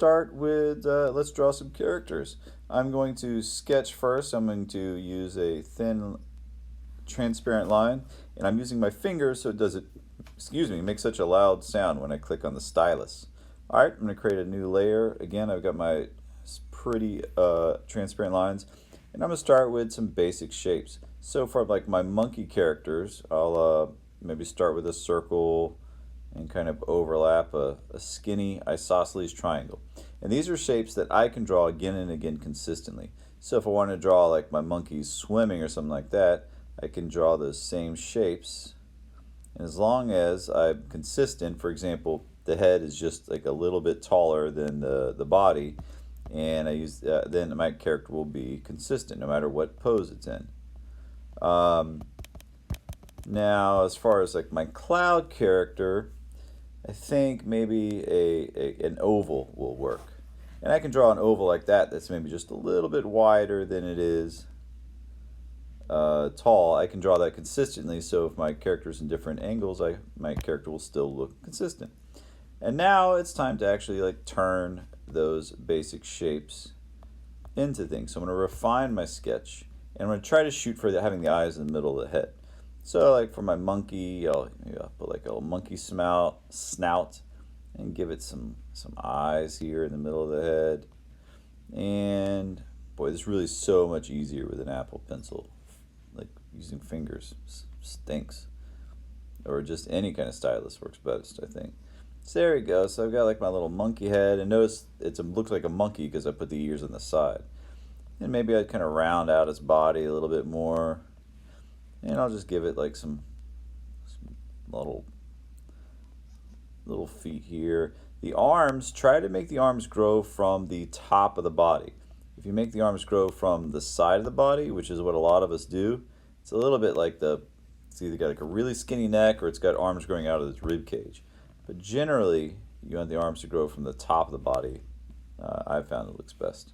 start with, let's draw some characters. I'm going to sketch first. I'm going to use a thin transparent line, and I'm using my fingers so it doesn't, make such a loud sound when I click on the stylus. Alright, I'm going to create a new layer. Again, I've got my pretty transparent lines, and I'm going to start with some basic shapes. So for like my monkey characters, I'll maybe start with a circle and kind of overlap a skinny isosceles triangle. And these are shapes that I can draw again and again consistently. So if I want to draw like my monkeys swimming or something like that, I can draw those same shapes. And as long as I'm consistent, for example, the head is just like a little bit taller than the body, and I use then my character will be consistent no matter what pose it's in. Now, as far as like my cloud character, I think maybe an oval will work. And I can draw an oval like that that's maybe just a little bit wider than it is tall. I can draw that consistently, so if my character's in different angles, my character will still look consistent. And now it's time to actually like turn those basic shapes into things. So I'm going to refine my sketch, and I'm going to try to shoot for having the eyes in the middle of the head. So like for my monkey, I'll put like a monkey snout and give it some eyes here in the middle of the head. And boy, this is really so much easier with an Apple Pencil. Like using fingers stinks. Or just any kind of stylus works best, I think. So there we go. So I've got like my little monkey head, and notice it looks like a monkey because I put the ears on the side. And maybe I'd kind of round out its body a little bit more. And I'll just give it like some little feet here. The arms, try to make the arms grow from the top of the body. If you make the arms grow from the side of the body, which is what a lot of us do, it's a little bit like it's either got like a really skinny neck or it's got arms growing out of its rib cage. But generally, you want the arms to grow from the top of the body. I've found it looks best.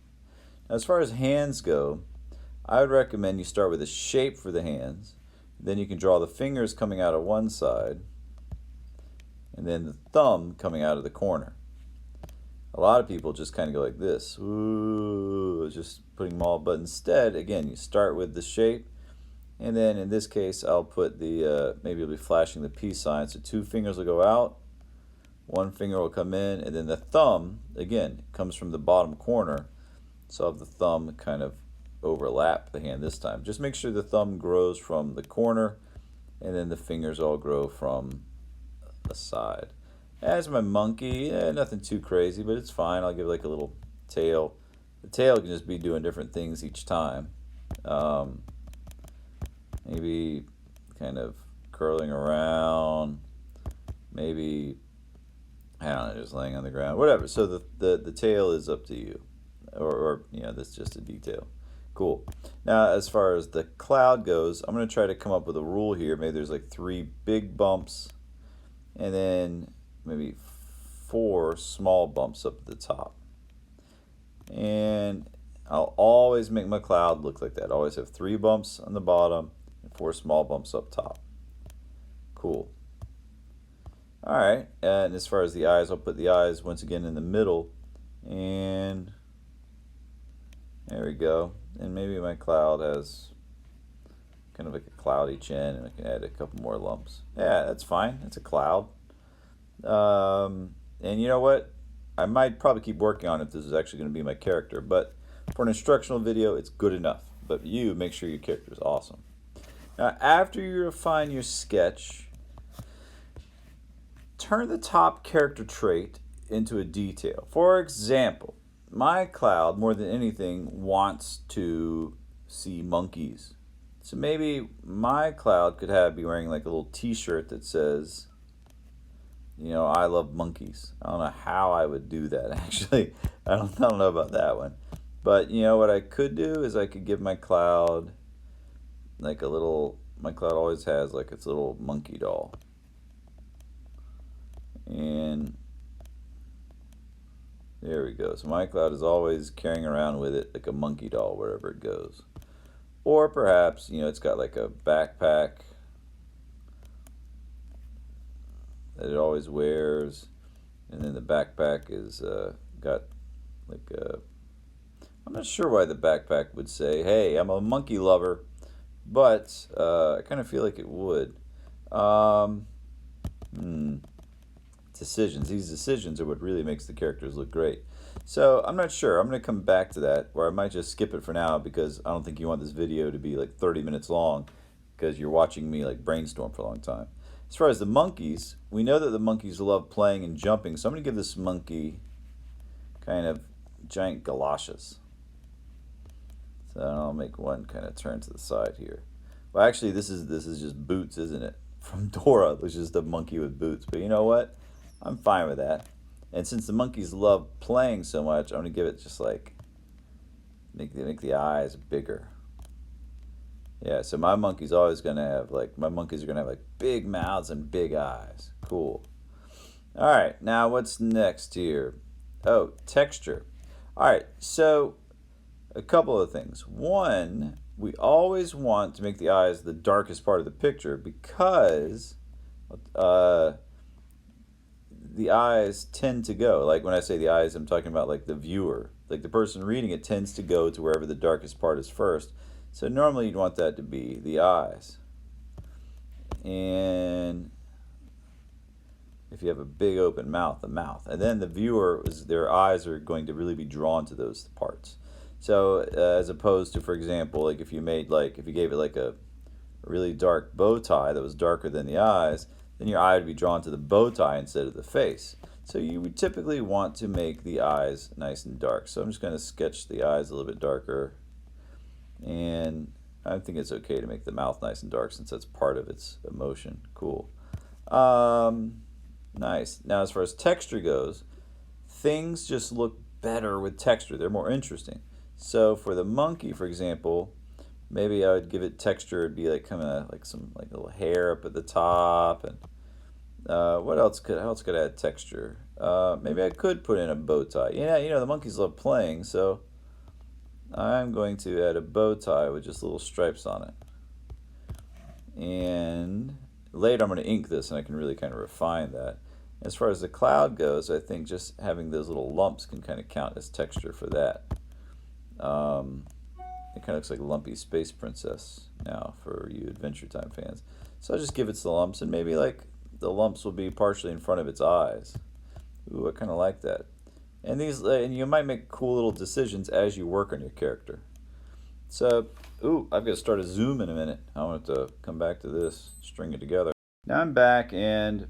Now, as far as hands go, I would recommend you start with a shape for the hands. Then you can draw the fingers coming out of one side, and then the thumb coming out of the corner. A lot of people just kind of go like this, ooh, just putting them all. But instead, again, you start with the shape, and then in this case, I'll put maybe I'll be flashing the peace sign. So 2 fingers will go out, 1 finger will come in, and then the thumb, again, comes from the bottom corner. So I'll have the thumb kind of overlap the hand this time. Just make sure the thumb grows from the corner, and then the fingers all grow from the side. As my monkey, nothing too crazy, but it's fine. I'll give like a little tail. The tail can just be doing different things each time. Maybe kind of curling around, maybe, I don't know, just laying on the ground, whatever. So the tail is up to you, or that's just a detail. Cool. Now, as far as the cloud goes, I'm going to try to come up with a rule here. Maybe there's like 3 big bumps, and then maybe 4 small bumps up at the top. And I'll always make my cloud look like that. I always have 3 bumps on the bottom and 4 small bumps up top. Cool. Alright, and as far as the eyes, I'll put the eyes once again in the middle, and there we go. And maybe my cloud has kind of like a cloudy chin, and I can add a couple more lumps. Yeah, that's fine. It's a cloud. And you know what? I might probably keep working on it if this is actually going to be my character, but for an instructional video, it's good enough. But you make sure your character is awesome. Now, after you refine your sketch, turn the top character trait into a detail. For example, my cloud, more than anything, wants to see monkeys. So maybe my cloud could be wearing like a little t-shirt that says, I love monkeys. I don't know how I would do that, actually. I don't know about that one. But what I could do is I could give my cloud like my cloud always has like its little monkey doll. And there we go. So my cloud is always carrying around with it like a monkey doll wherever it goes. Or perhaps, it's got like a backpack that it always wears, and then the backpack is got like I'm not sure why the backpack would say, "Hey, I'm a monkey lover," but I kind of feel like it would. Um, hmm, Decisions. These decisions are what really makes the characters look great. So I'm not sure. I'm going to come back to that, or I might just skip it for now because I don't think you want this video to be like 30 minutes long because you're watching me like brainstorm for a long time. As far as the monkeys, we know that the monkeys love playing and jumping, so I'm going to give this monkey kind of giant galoshes. So I'll make one kind of turn to the side here. Well, actually, this is just boots, isn't it? From Dora, which is the monkey with boots. But you know what? I'm fine with that. And since the monkeys love playing so much, I'm gonna give it just like make the eyes bigger. Yeah, so my monkey's always gonna have like my monkeys are gonna have like big mouths and big eyes. Cool. All right, now what's next here? Oh, texture. All right, so a couple of things. One, we always want to make the eyes the darkest part of the picture because uh, the eyes tend to go. Like when I say the eyes, I'm talking about like the viewer. Like the person reading it tends to go to wherever the darkest part is first. So normally you'd want that to be the eyes. And if you have a big open mouth, the mouth. And then the viewer, their eyes are going to really be drawn to those parts. So as opposed to, for example, like if you gave it like a really dark bow tie that was darker than the eyes, then your eye would be drawn to the bow tie instead of the face. So you would typically want to make the eyes nice and dark. So I'm just going to sketch the eyes a little bit darker. And I think it's okay to make the mouth nice and dark since that's part of its emotion. Cool. Nice. Now as far as texture goes, things just look better with texture. They're more interesting. So for the monkey, for example, maybe I would give it texture. It'd be like kind of like some like little hair up at the top, and what else could I add texture? Maybe I could put in a bow tie. Yeah, the monkeys love playing, so I'm going to add a bow tie with just little stripes on it. And later I'm going to ink this, and I can really kind of refine that. As far as the cloud goes, I think just having those little lumps can kind of count as texture for that. It kind of looks like Lumpy Space Princess now for you Adventure Time fans. So I'll just give it some lumps, and maybe like the lumps will be partially in front of its eyes. Ooh, I kind of like that. And you might make cool little decisions as you work on your character. So, I've got to start a zoom in a minute. I want to come back to this, string it together. Now I'm back, and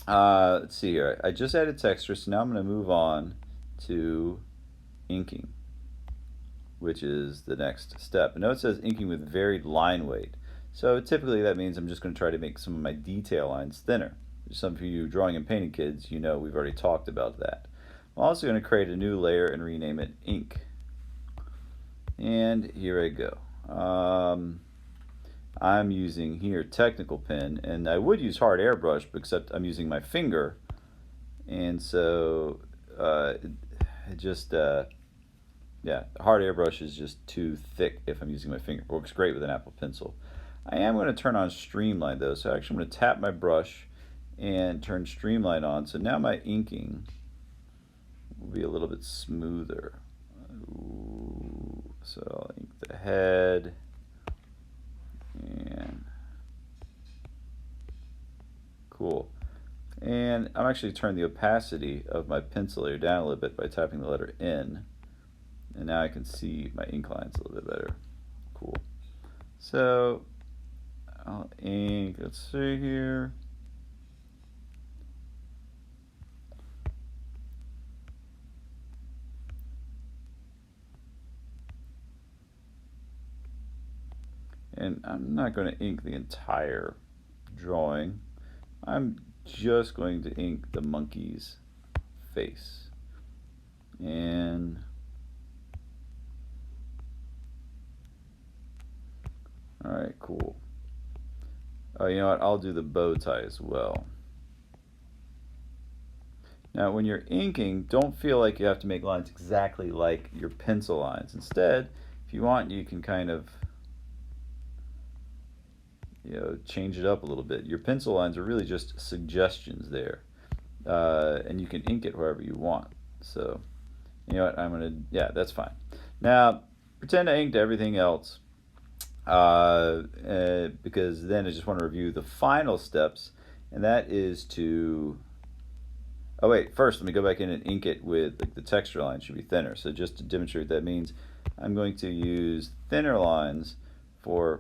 let's see here. I just added texture, so now I'm going to move on to inking, which is the next step. Note it says inking with varied line weight. So typically that means I'm just going to try to make some of my detail lines thinner. Some of you drawing and painting kids, we've already talked about that. I'm also going to create a new layer and rename it ink. And here I go. I'm using here technical pen, and I would use hard airbrush, except I'm using my finger, and so yeah, hard airbrush is just too thick if I'm using my finger. It works great with an Apple Pencil. I am going to turn on Streamline though, so actually I'm going to tap my brush and turn Streamline on. So now my inking will be a little bit smoother. Ooh, so I'll ink the head, and cool. And I'm actually turning the opacity of my pencil layer down a little bit by tapping the letter N. And now I can see my ink lines a little bit better. Cool. So I'll ink, let's see here. And I'm not going to ink the entire drawing. I'm just going to ink the monkey's face. And alright, cool. Oh, you know what? I'll do the bow tie as well. Now, when you're inking, don't feel like you have to make lines exactly like your pencil lines. Instead, if you want, you can kind of change it up a little bit. Your pencil lines are really just suggestions there, and you can ink it wherever you want. So You know what? Yeah, that's fine. Now, pretend I inked everything else because then I just want to review the final steps, and that is to. Oh wait, first let me go back in and ink it with like the texture line should be thinner. So just to demonstrate what that means, I'm going to use thinner lines for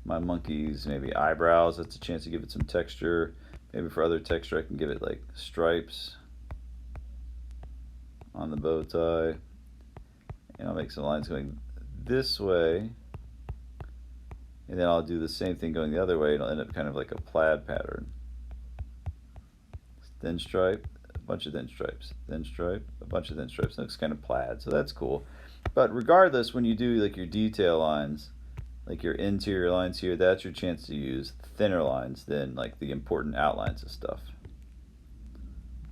my monkey's maybe eyebrows. That's a chance to give it some texture. Maybe for other texture I can give it like stripes on the bow tie. And I'll make some lines going this way. And then I'll do the same thing going the other way. It'll end up kind of like a plaid pattern. Thin stripe, a bunch of thin stripes, thin stripe, a bunch of thin stripes. It looks kind of plaid, so that's cool. But regardless, when you do like your detail lines, like your interior lines here, that's your chance to use thinner lines than like the important outlines of stuff.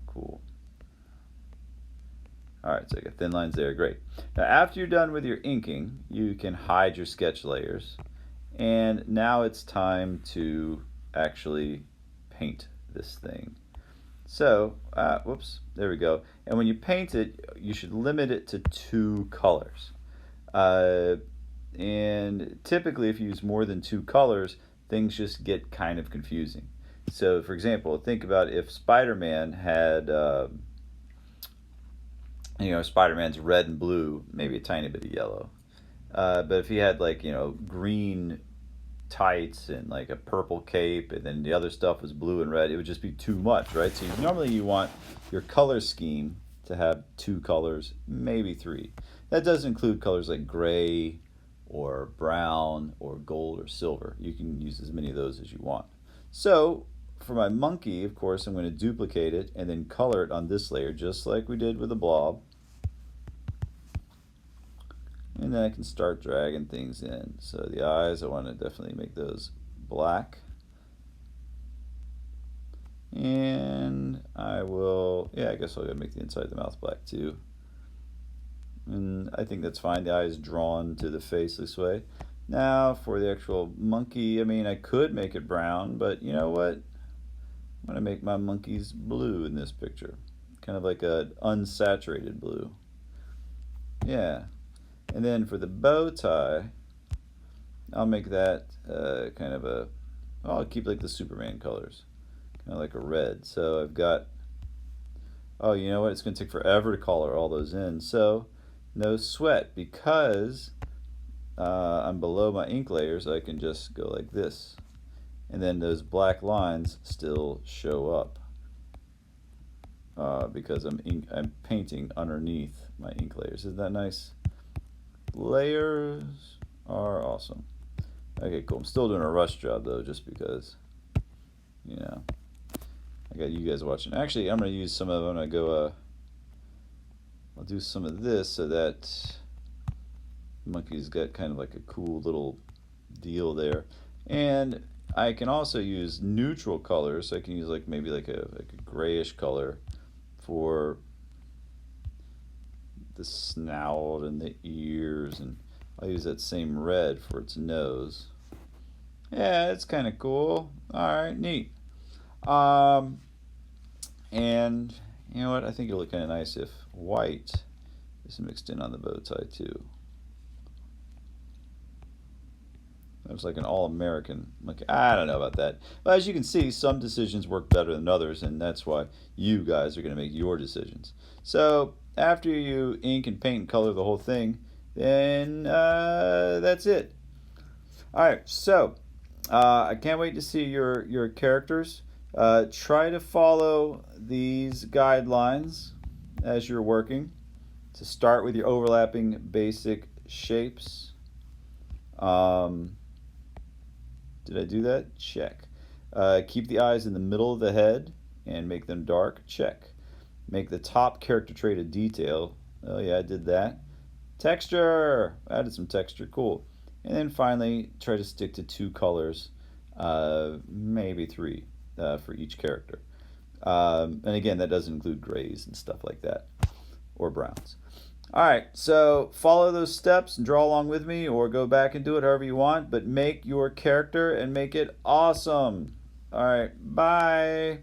Cool. Alright, so I got thin lines there, great. Now after you're done with your inking, you can hide your sketch layers. And now it's time to actually paint this thing. So, whoops, there we go. And when you paint it, you should limit it to 2 colors. And typically, if you use more than 2 colors, things just get kind of confusing. So, for example, think about if Spider-Man had, Spider-Man's red and blue, maybe a tiny bit of yellow. But if he had, like, green tights and like a purple cape and then the other stuff was blue and red, it would just be too much, right? So normally you want your color scheme to have 2 colors, maybe 3. That does include colors like gray or brown or gold or silver. You can use as many of those as you want. So for my monkey, of course, I'm going to duplicate it and then color it on this layer just like we did with the blob. And then I can start dragging things in. So the eyes, I want to definitely make those black. And I will, I guess I'll go make the inside of the mouth black too. And I think that's fine. The eye is drawn to the face this way. Now for the actual monkey, I could make it brown, but you know what? I'm going to make my monkeys blue in this picture. Kind of like an unsaturated blue. Yeah. And then for the bow tie, I'll make that I'll keep like the Superman colors, kind of like a red. So I've got, oh, you know what? It's going to take forever to color all those in. So no sweat, because I'm below my ink layers, I can just go like this. And then those black lines still show up because I'm painting underneath my ink layers. Isn't that nice? Layers are awesome. Okay, cool. I'm still doing a rush job though, just because, I got you guys watching. Actually, I'm going to use some of them. I'll do some of this so that monkey's got kind of like a cool little deal there. And I can also use neutral colors. So I can use maybe like a grayish color for the snout and the ears, and I'll use that same red for its nose. Yeah, it's kind of cool. Alright, neat. And you know what? I think it'll look kind of nice if white is mixed in on the bow tie too. Looks like an all-American monkey. I don't know about that. But as you can see, some decisions work better than others, and that's why you guys are going to make your decisions. So after you ink and paint and color the whole thing, then that's it. Alright, so I can't wait to see your characters. Try to follow these guidelines as you're working. To start with your overlapping basic shapes. Did I do that? Check. Keep the eyes in the middle of the head and make them dark. Check. Make the top character trait a detail. Oh yeah, I did that. Texture. Added some texture. Cool. And then finally, try to stick to 2 colors, maybe 3 for each character. And again, that doesn't include grays and stuff like that, or browns. Alright, so follow those steps and draw along with me, or go back and do it however you want, but make your character and make it awesome. Alright, bye.